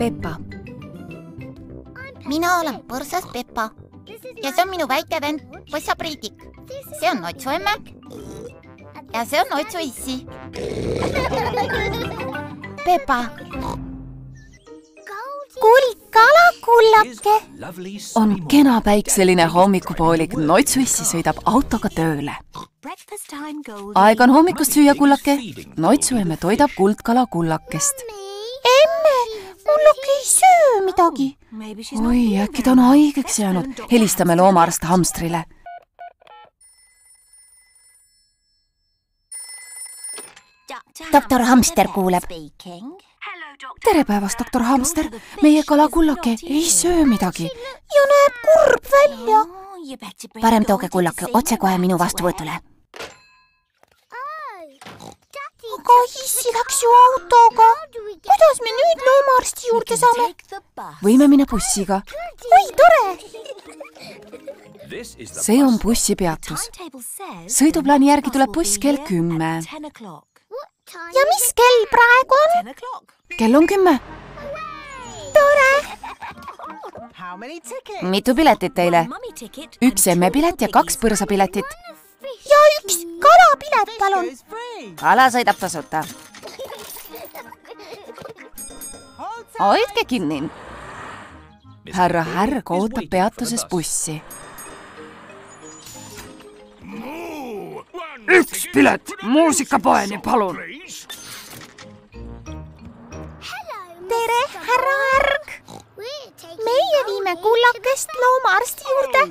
Peppa. Mina olen põrsas Peppa ja see on minu väike vend Põssa Priidik. See on Otsu emme ja see on Otsu issi. Peppa. Kuldkalakullake. On kena päikseline hommikupoolik. Otsu issi sõidab autoga tööle. Aeg on hommikust süüa kullake. Otsu emme toidab kuldkalakullakest. Emme, kullake ei söö midagi. Oi, äkki ta on haigeks jäänud. Helistame loomaarst hamstrile. Doktor Hamster kuuleb. Tere päevast, doktor Hamster. Meie kalakullake ei söö midagi. Ja näeb kurb välja. Parem tooge kullake otse kohe minu vastuvõtule. Aga issi läks ju autoga. Kuidas me nüüd loomaarsti juurde saame? Võime minna bussiga. Oi, tore! See on bussipeatus. Sõiduplaani järgi tuleb buss kell 10. Ja mis kell praegu on? Kell on 10. Tore! Mitu piletit teile? 1 emmepilet ja 2 põrsapiletit. Ja 1 kalapilet, palun. Kala sõidab tasuta. Hoidke kinni. Härra Härg ootab peatuses bussi. 1 pilet muusikapoeni, palun. Tere, härra Härg. Meie viime kullakest loomaarsti juurde.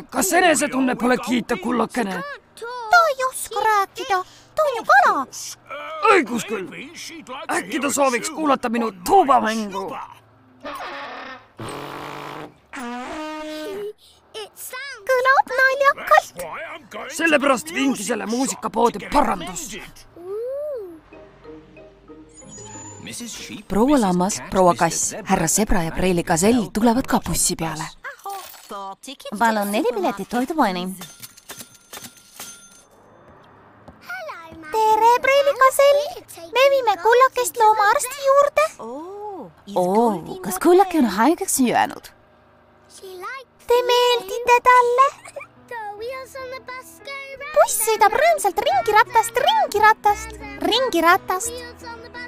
Kas enesetunne pole kiita, kullakene? Ta ei oska rääkida. Ta on ju kala. Õigus küll. Äkki ta sooviks kuulata minu tuubamängu. Kõlab naljakalt. Sellepärast vingi selle muusikapoodi parandus. Proua lammas, proua kass, härra sebra ja preili gasell tulevad ka bussi peale. Palun 4 piletit toidupoeni. Tere, preili gasell. Me viime kullakest loomaarsti juurde. Kas kullake on haigeks jäänud? Te meeldite talle. Buss sõidab rõõmsalt ringiratast, ringiratast.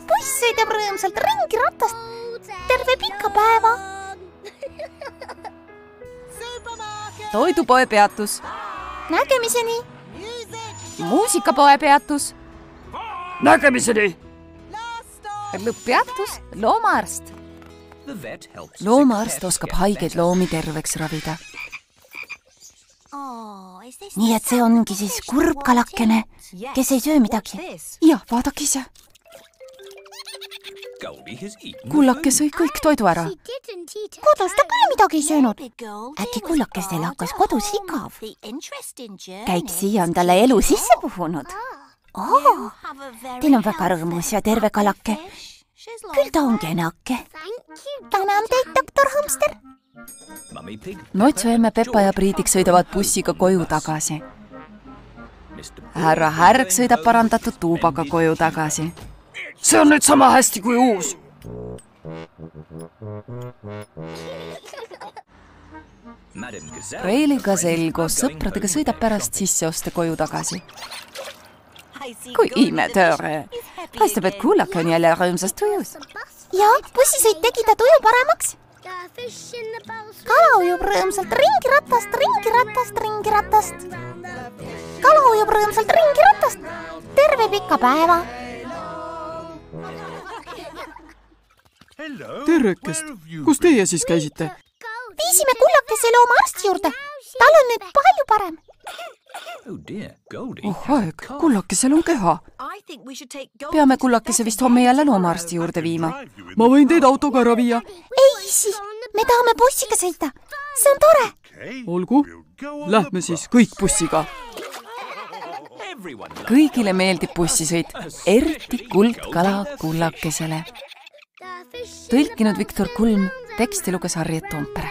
Buss sõidab rõõmsalt ringiratast terve pika päeva. Toidupoe peatus. Nägemiseni. Muusikapoe peatus. Nägemiseni. Lõpppeatus, loomaarst. Loomaarst oskab haigeid loomi terveks ravida. Nii et see ongi siis kurb kalakene, kes ei söö midagi. Jah, vaadake ise. Kullake sõi kõik toidu ära. Kodus ta küll midagi ei söönud. Äkki kullakestel hakkas kodus igav. Käik siia on talle elu sisse puhunud. Teil on väga rõõmus ja terve kalake. Küll ta on kenake. Tänan teid, doktor Hamster. Otsu emme Peppa ja Priidik sõidavad bussiga koju tagasi. Härra Härg sõidab parandatud tuubaga koju tagasi. See on nüüd sama hästi kui uus. Preili gasell koos sõpradega sõidab pärast sisseoste koju tagasi. Kui imetööre. Paistab, et kullake on jälle rõõmsas tujus. Ja, bussisõit tegi ta tuju paremaks. Kala ujub rõõmsalt ringiratast. Kala ujub rõõmsalt ringiratast terve pika päeva. Terrekest. Kus teie siis käisite? Viisime kullakese loomaarsti juurde. Tal on nüüd palju parem. Aeg, kullakesel on keha. Peame kullakese vist homme jälle loomaarsti juurde viima. Ma võin teid autoga ära viia. Ei, issi. Me tahame bussiga sõita. See on tore. Olgu. Lähme siis kõik bussiga. Kõigile meeldib bussisõit, eriti kuldkala kullakesele. Tõlkinud Viktor Kulm, teksti luges Harriet Toompere.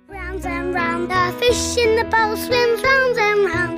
Round and round, the fish in the bowl swims round and round.